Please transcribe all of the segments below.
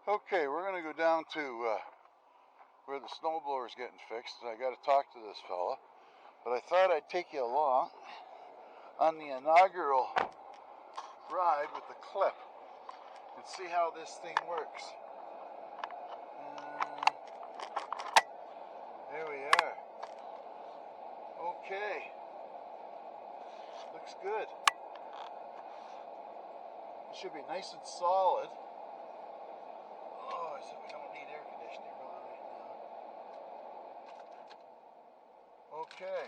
Okay, we're going to go down to where the snowblower is getting fixed. I got to talk to this fella, but I thought I'd take you along on the inaugural ride with the clip and see how this thing works. There we are. Okay, looks good. It should be nice and solid. Oh, I said we don't need air conditioning going right now. Okay,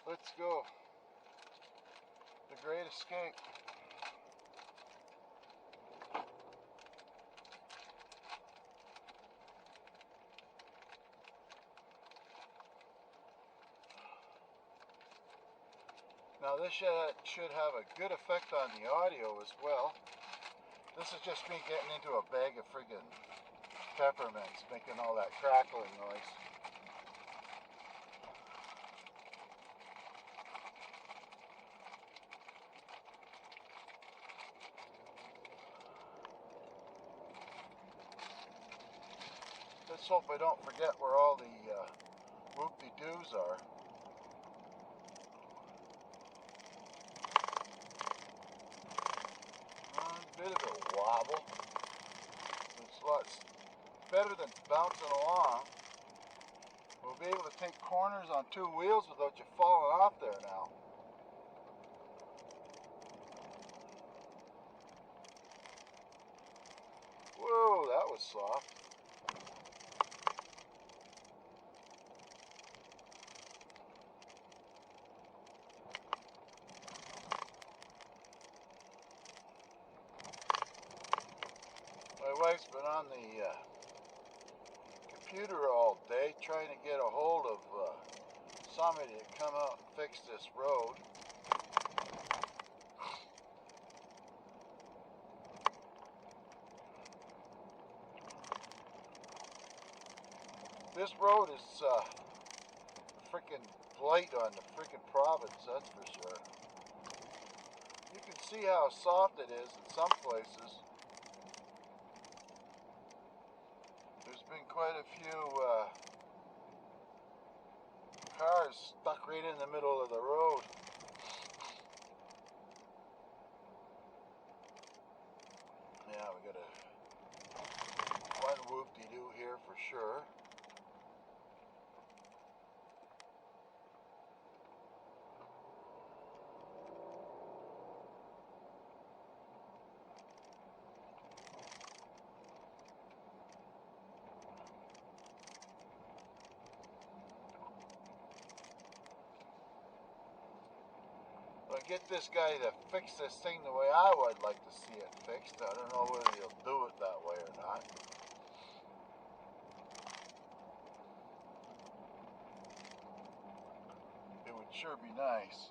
let's go. The Great Escape. Now this should have a good effect on the audio as well. This is just me getting into a bag of friggin' peppermints, making all that crackling noise. Let's hope I don't forget where all the whoop-de-doos are. A bit of a wobble. It's lots better than bouncing along. We'll be able to take corners on two wheels without you falling off there now. Whoa, that was soft. My wife's been on the computer all day trying to get a hold of somebody to come out and fix this road. This road is freaking blight on the freaking province, that's for sure. You can see how soft it is in some places. There's been quite a few cars stuck right in the middle of the road. Yeah, we got one whoop-de-doo here for sure. Get this guy to fix this thing the way I would like to see it fixed. I don't know whether he'll do it that way or not. It would sure be nice.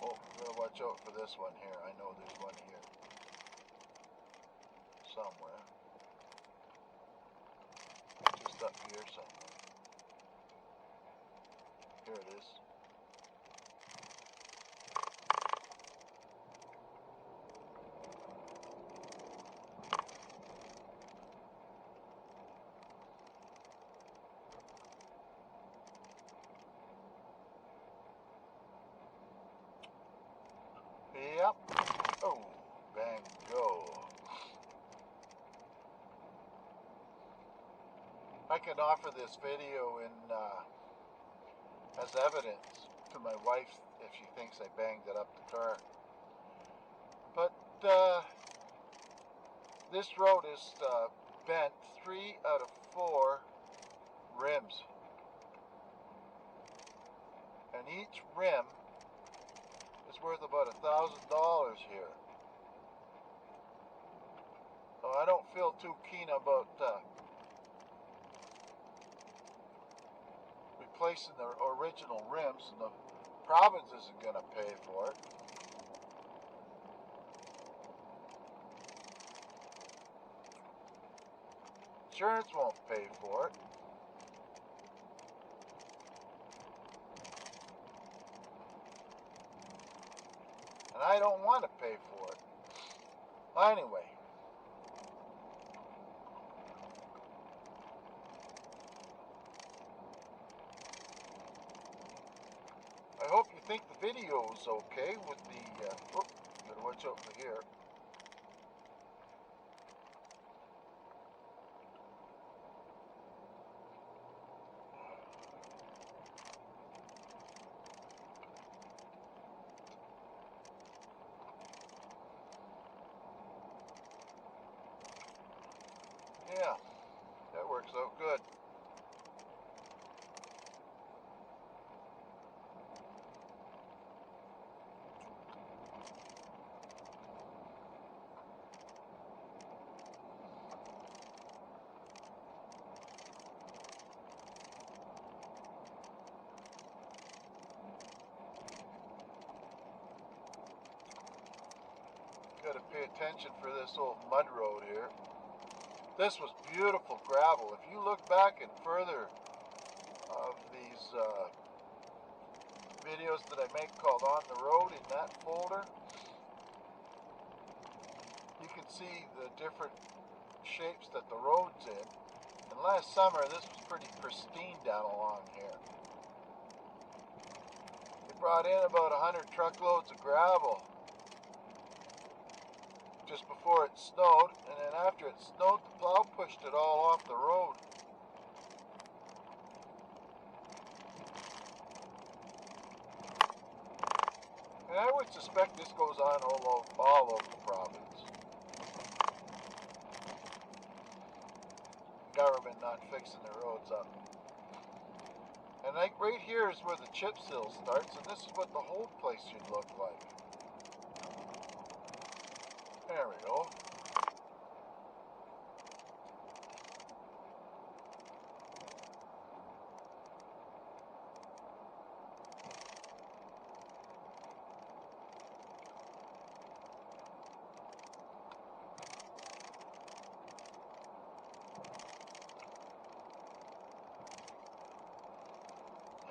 Oh, gotta watch out for this one here. I know there's one here somewhere. Just up here somewhere. Here it is. Yep. Oh, bang, go. I can offer this video in as evidence to my wife if she thinks I banged it up the car. But this road is bent 3 out of 4 rims. And each rim is worth about $1,000 here. So I don't feel too keen about replacing the original rims, and the province isn't going to pay for it. Insurance won't pay for it. And I I don't want to pay for it. Anyway. I hope you think the video is okay with the, better watch out for here. Yeah, that works out good. Got to pay attention for this old mud road here. This was beautiful gravel. If you look back at further of these videos that I make called On the Road in that folder, you can see the different shapes that the road's in. And last summer this was pretty pristine down along here. They brought in about 100 truckloads of gravel just before it snowed, and then after it snowed, the plow pushed it all off the road. And I would suspect this goes on all over the province. Government not fixing the roads up. And like right here is where the chip seal starts, and this is what the whole place should look like. There we go.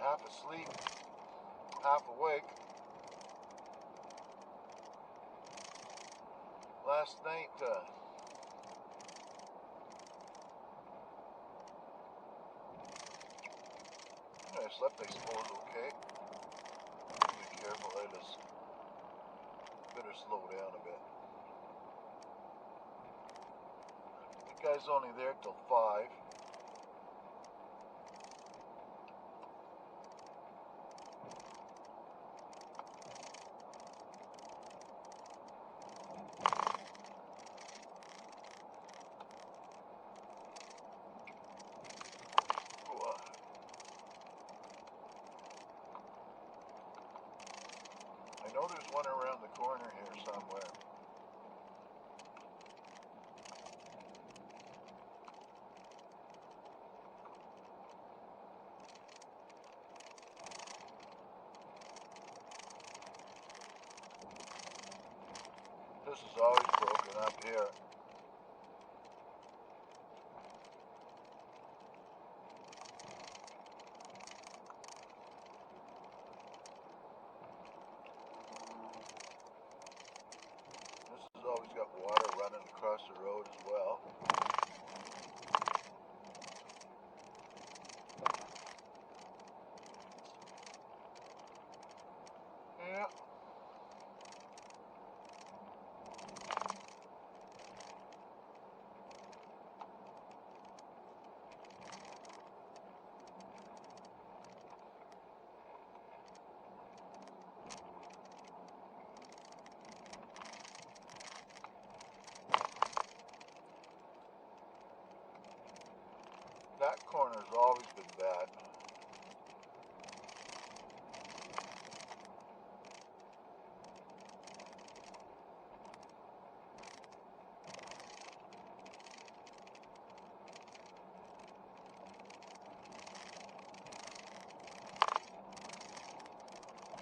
Half asleep, half awake. Last night, I slept, I suppose, okay. Be careful, I just better slow down a bit. The guy's only there till 5. I know there's one around the corner here somewhere. This is always broken up here. Always got water running across the road as well. Yeah. That corner's always been bad.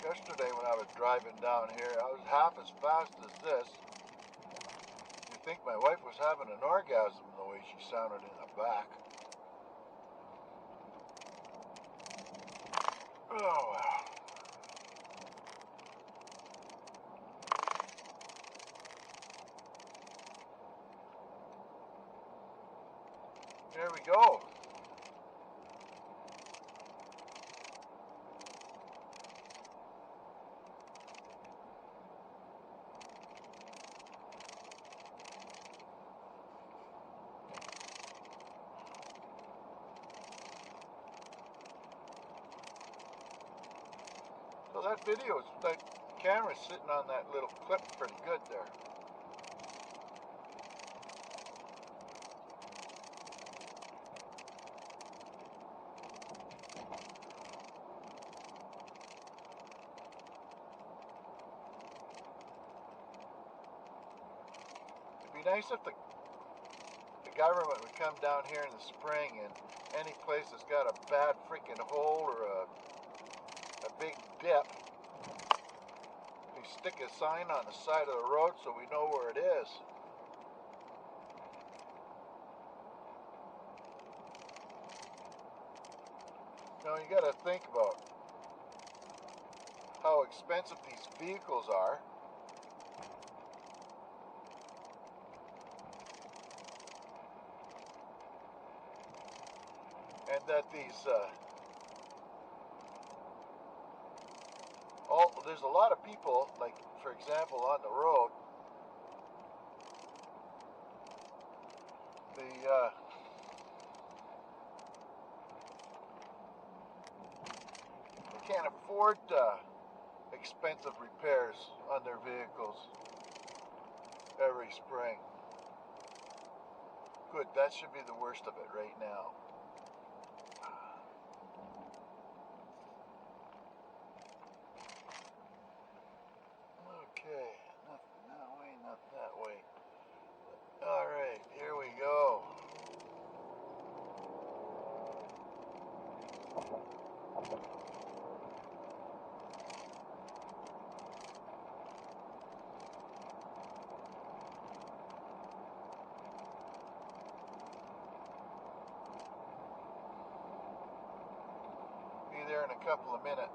Yesterday when I was driving down here, I was half as fast as this. You'd think my wife was having an orgasm the way she sounded in the back. Oh well. There we go. So that video, that camera's sitting on that little clip pretty good there. It'd be nice if the government would come down here in the spring and any place that's got a bad freaking hole or a big dip, they stick a sign on the side of the road so we know where it is. Now you got to think about how expensive these vehicles are. And that these, there's a lot of people, like for example on the road, they can't afford expensive repairs on their vehicles every spring. Good, that should be the worst of it right now. Okay, nothing that way, nothing that way. Alright, here we go. Be there in a couple of minutes.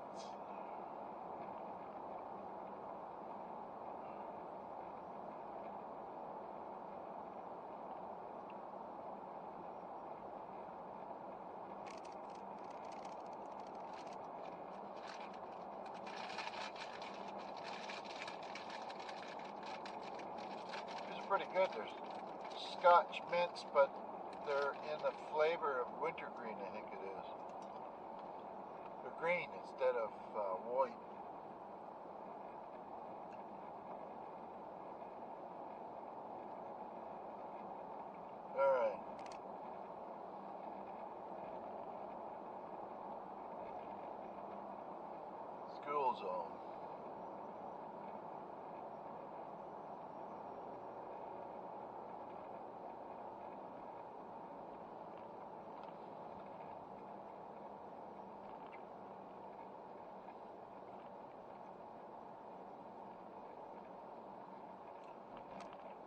Pretty good. There's Scotch mints, but they're in the flavor of wintergreen, I think it is. They're green instead of white. Alright. School zone.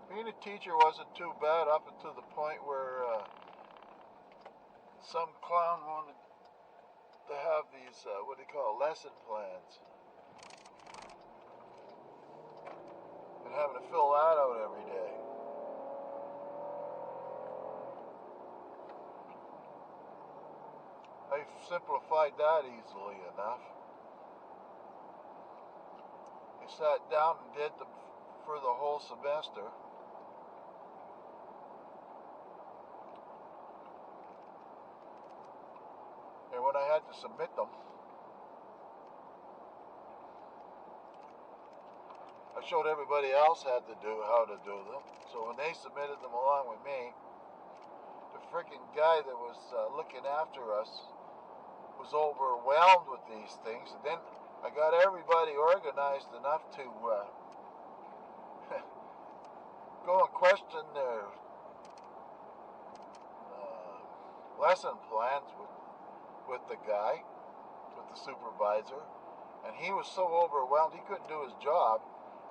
Being a teacher wasn't too bad up until the point where some clown wanted to have these, what they call lesson plans. And having to fill that out every day. I simplified that easily enough. I sat down and did them for the whole semester. And when I had to submit them, I showed everybody else how to do them. So when they submitted them along with me, the freaking guy that was looking after us was overwhelmed with these things. And then I got everybody organized enough to go and question their lesson plans with the guy, with the supervisor, and he was so overwhelmed he couldn't do his job.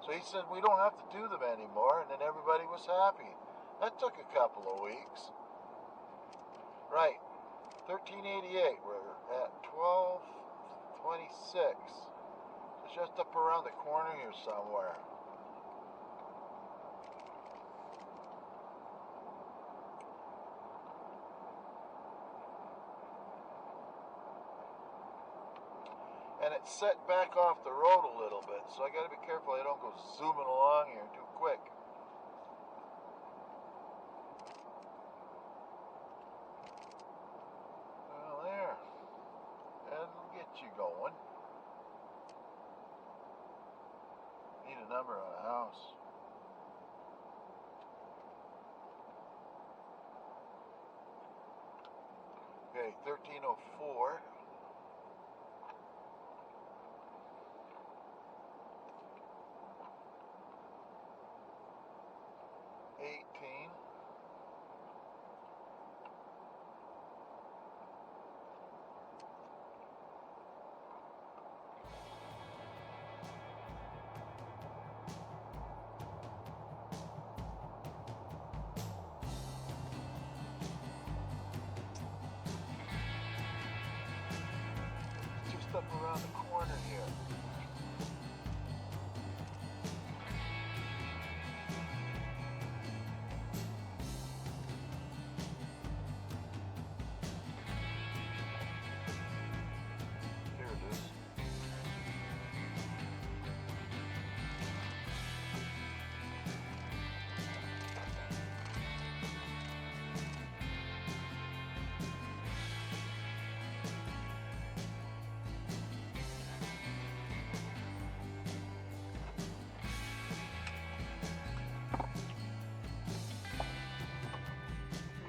So he said, we don't have to do them anymore, and then everybody was happy. That took a couple of weeks. Right, 1388, we're at 1226. It's just up around the corner here somewhere. and it's set back off the road a little bit, so I got to be careful I don't go zooming along here too quick. Well, there. That'll get you going. Need a number on a house. Okay, 1304. 18. Just up around the corner here.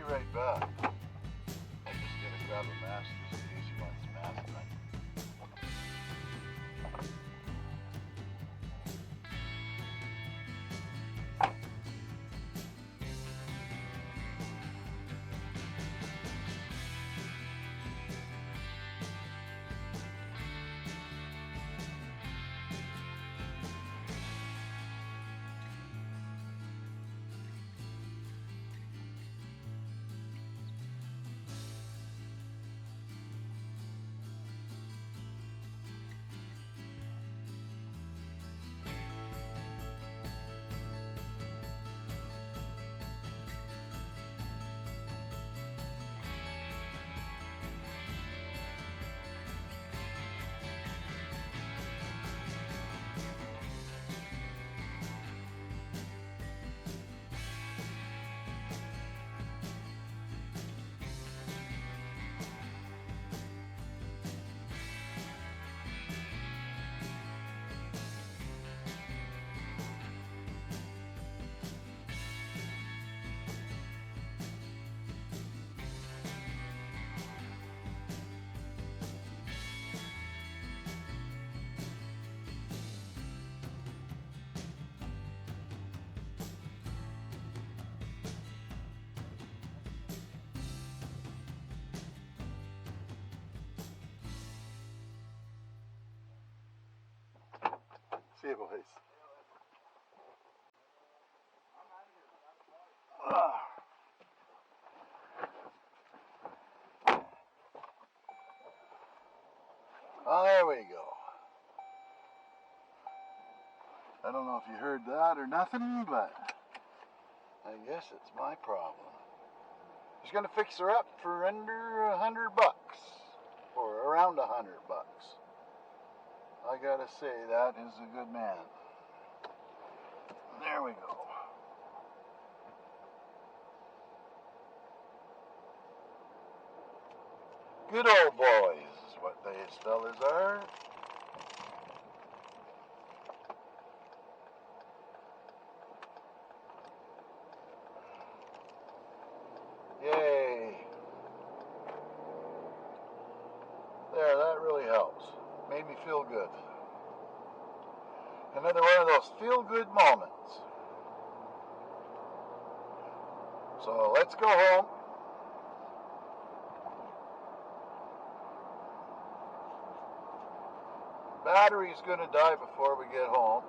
Right back. I'm just gonna grab a mask just in case he wants a mask on. See you, boys. Oh, there we go. I don't know if you heard that or nothing, but I guess it's my problem. He's gonna fix her up for under $100, or around $100. I gotta say, that is a good man. There we go. Good old boys is what these fellas are. Yay. There, that really helps. Made me feel good. Another one of those feel-good moments. So let's go home. Battery's going to die before we get home.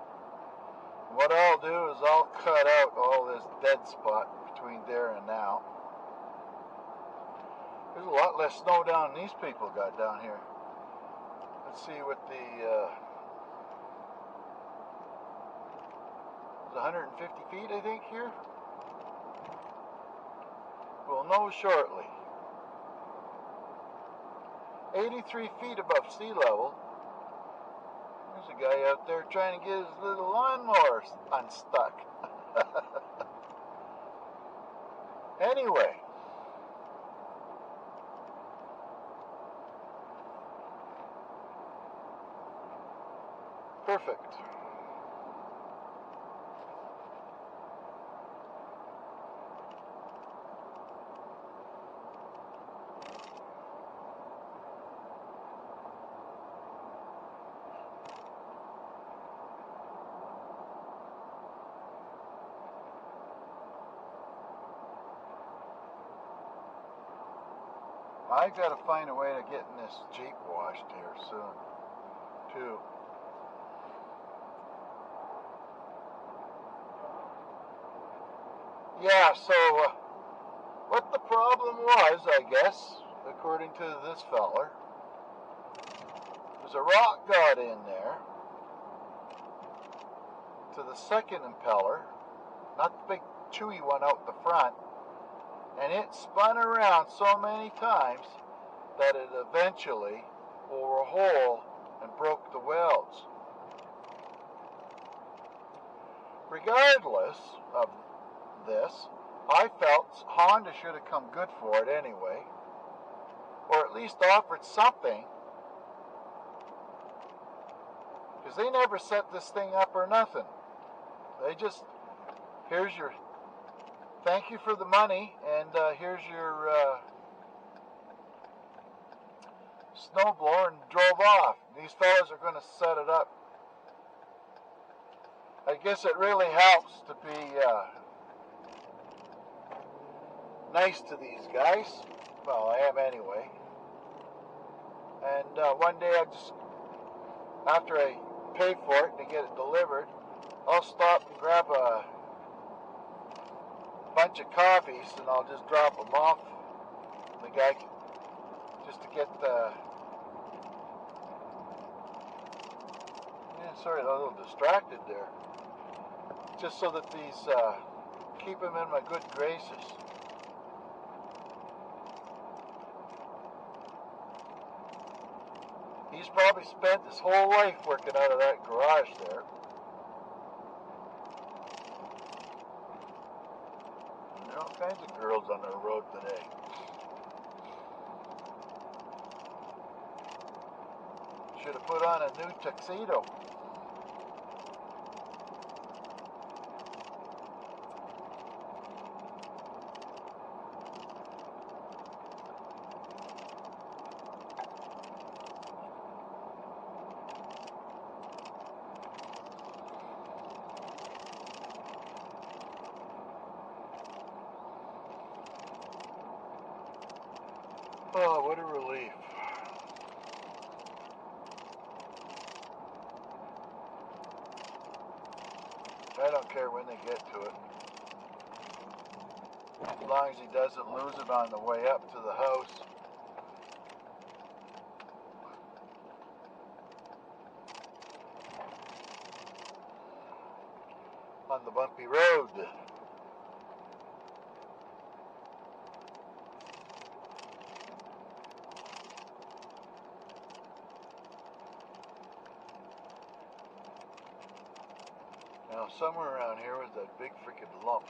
What I'll do is I'll cut out all this dead spot between there and now. There's a lot less snow down than these people got down here. Let's see what the... it's 150 feet, I think, here. We'll know shortly. 83 feet above sea level. a guy out there trying to get his little lawnmower unstuck. Anyway. Perfect. I've got to find a way to get this Jeep washed here soon, too. Yeah, so what the problem was, I guess, according to this feller, was a rock got in there to the second impeller, not the big chewy one out the front, and it spun around so many times that it eventually wore a hole and broke the welds. Regardless of this, I felt Honda should have come good for it anyway, or at least offered something, because they never set this thing up or nothing. They just, here's your, thank you for the money, and here's your snowblower, and drove off. These fellas are going to set it up. I guess it really helps to be nice to these guys. Well, I am anyway. And one day I just, after I pay for it and get it delivered, I'll stop and grab a bunch of copies and I'll just drop them off the guy just to get the, yeah, sorry, a little distracted there, just so that these keep them in my good graces. He's probably spent his whole life working out of that garage there. There are all kinds of girls on the road today. Should have put on a new tuxedo. Oh, what a relief. I don't care when they get to it. As long as he doesn't lose it on the way up to the house. On the bumpy road. Now, somewhere around here was that big freaking lump.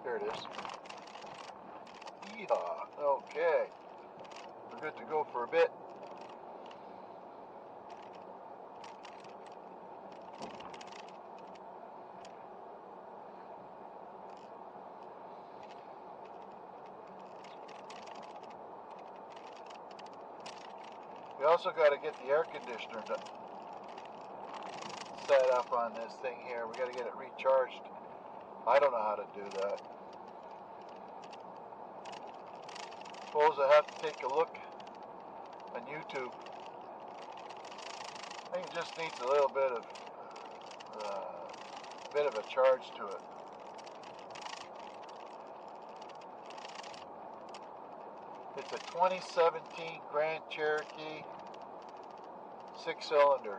Here it is. Yeehaw. Okay. We're good to go for a bit. We also got to get the air conditioner set up on this thing here. We got to get it recharged. I don't know how to do that. Suppose I have to take a look on YouTube. I think it just needs a little bit of a charge to it. It's a 2017 Grand Cherokee 6-cylinder.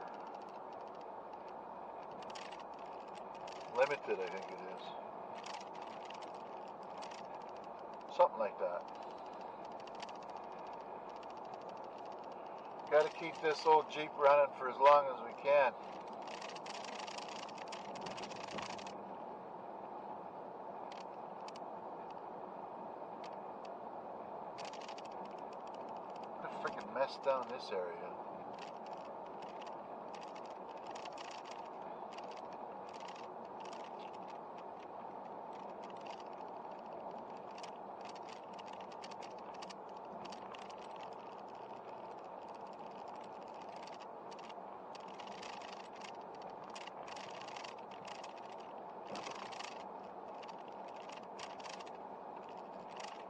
Limited, I think it is. Something like that. Got to keep this old Jeep running for as long as we can. What a freaking mess down this area.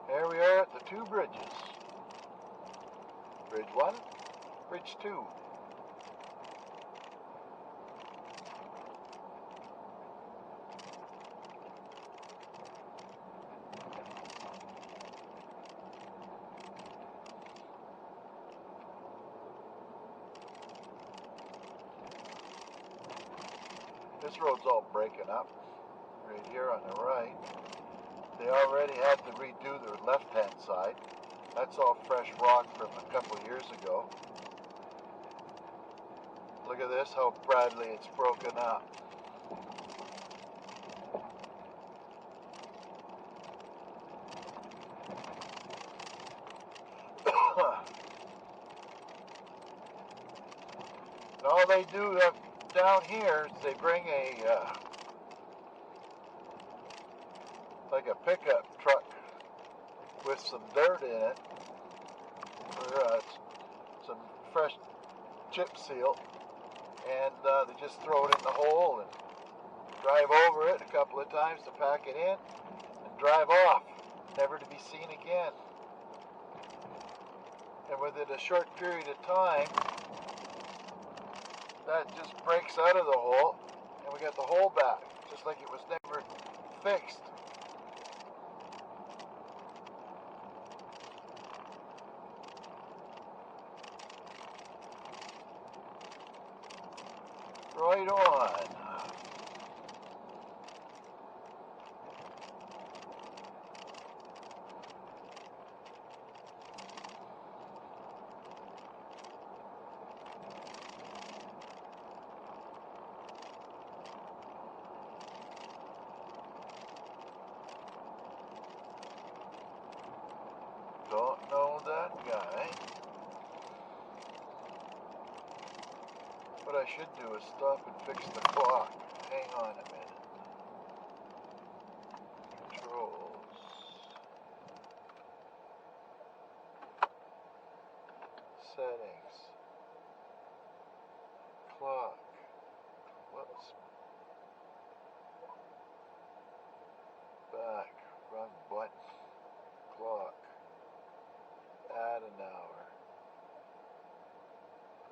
There we are at the two bridges. Bridge 1, Bridge 2. This road's all breaking up right here on the right. They already had to redo the left-hand side. That's all fresh rock from a couple of years ago. Look at this, how badly it's broken up. And all they do down here is they bring like a pickup truck with some dirt in it, or some fresh chip seal, and they just throw it in the hole and drive over it a couple of times to pack it in and drive off, never to be seen again. And within a short period of time, that just breaks out of the hole, and we got the hole back, just like it was never fixed. Right on. Don't know that guy. What I should do is stop and fix the clock. Hang on a minute. Controls. Settings. Clock. Whoops. Back. Wrong button. Clock. Add an hour.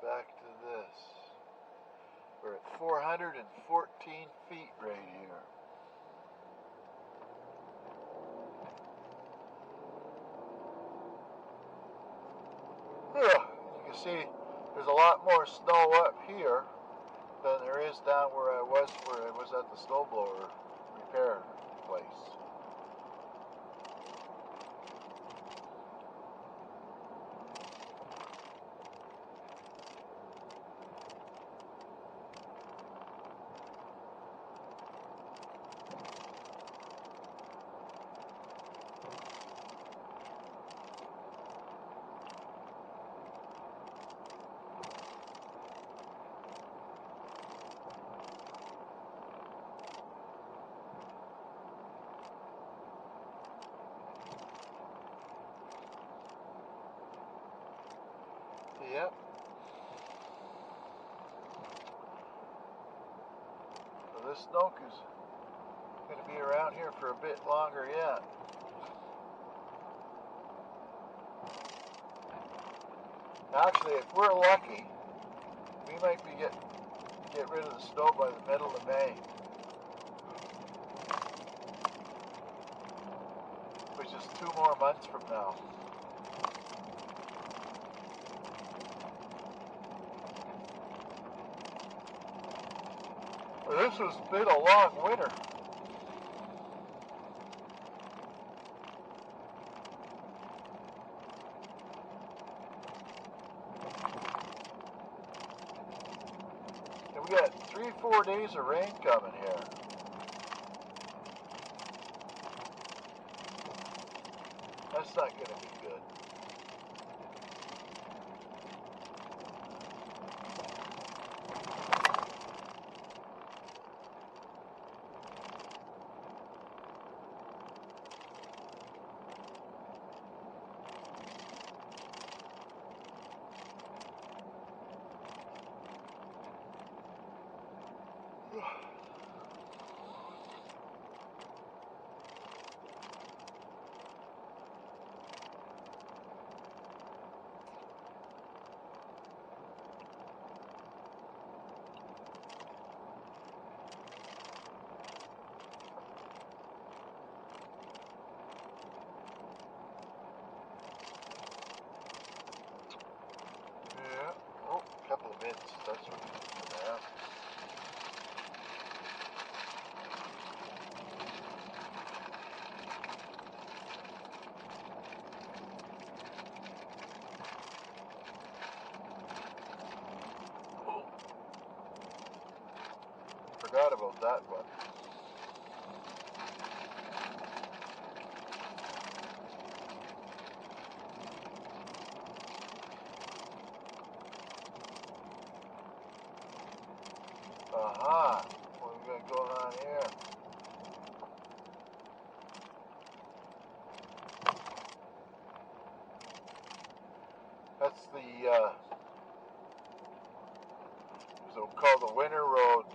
Back to this. We're at 414 feet right here. You can see there's a lot more snow up here than there is down where I was at the snowblower repair place. Yep. So this snow is going to be around here for a bit longer yet. Actually, if we're lucky, we might be get rid of the snow by the middle of May, which is 2 more months from now. This has been a long winter. And we got 3-4 days of rain coming here. That's not going to be good. Couple of minutes, that's what we're gonna have. Forgot about that one. Aha! What we got going on here? That's the so-called the winter road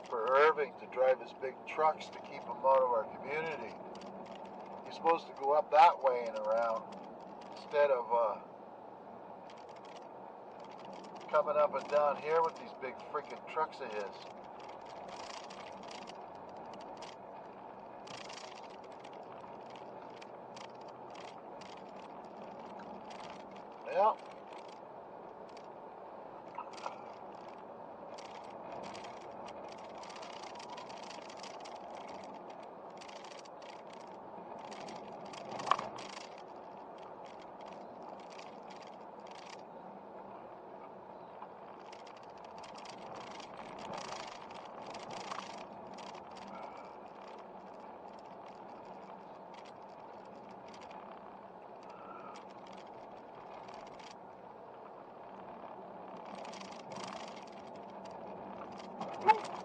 for Irving to drive his big trucks to keep them out of our community. He's supposed to go up that way and around instead of coming up and down here with these big freaking trucks of his. Yeah.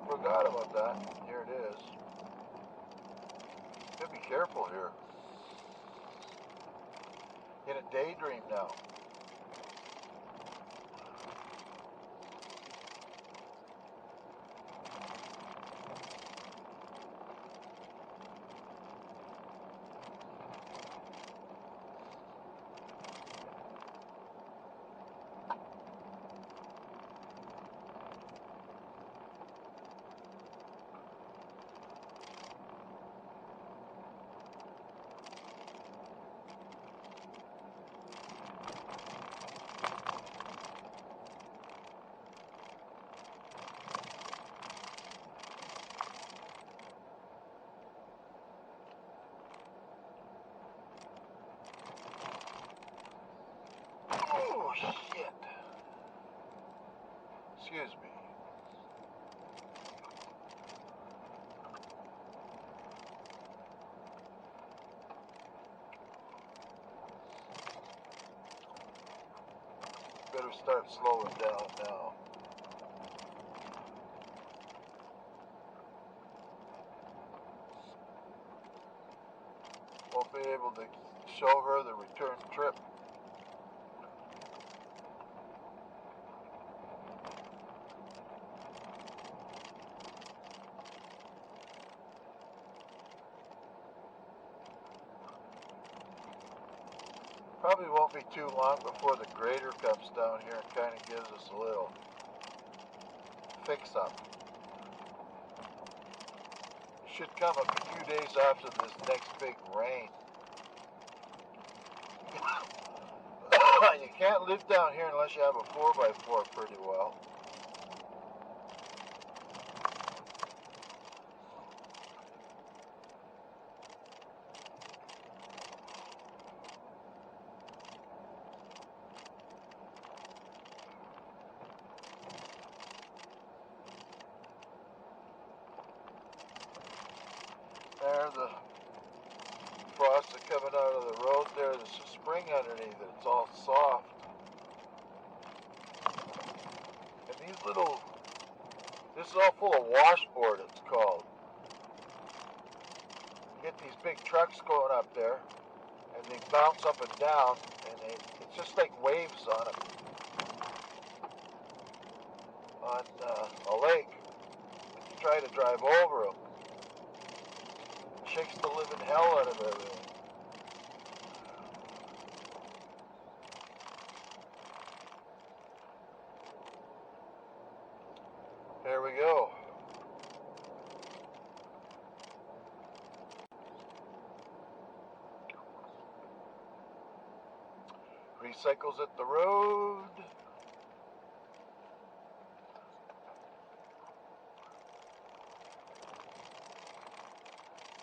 Forgot about that. Here it is. Gotta be careful here. In a daydream now. Oh, shit. Excuse me. Better start slowing down now. Won't be able to show her the return trip. Probably won't be too long before the grader comes down here and kind of gives us a little fix-up. Should come a few days after this next big rain. You can't live down here unless you have a 4x4 pretty well. coming out of the road there. There's a spring underneath it. It's all soft. And these little, this is all full of washboard, it's called. You get these big trucks going up there, and they bounce up and down, and it's just like waves on a lake. You try to drive over them. It shakes the living hell out of everything. There we go. Recycles at the road.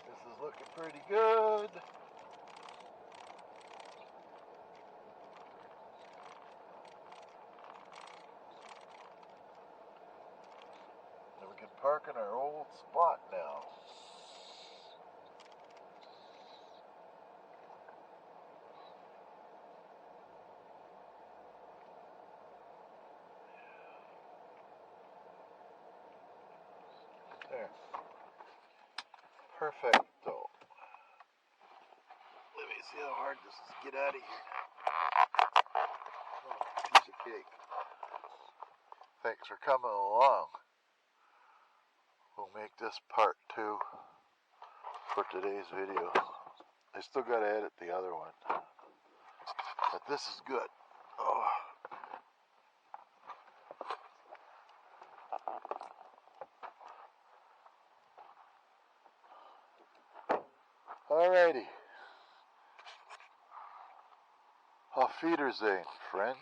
This is looking pretty good. And we can park in our old spot now. There. Perfecto. Let me see how hard this is to get out of here now. Oh, piece of cake. Thanks for coming along. We'll make this part 2 for today's video. I still gotta edit the other one. But this is good. Oh. Alrighty. Auf Wiedersehen, friends.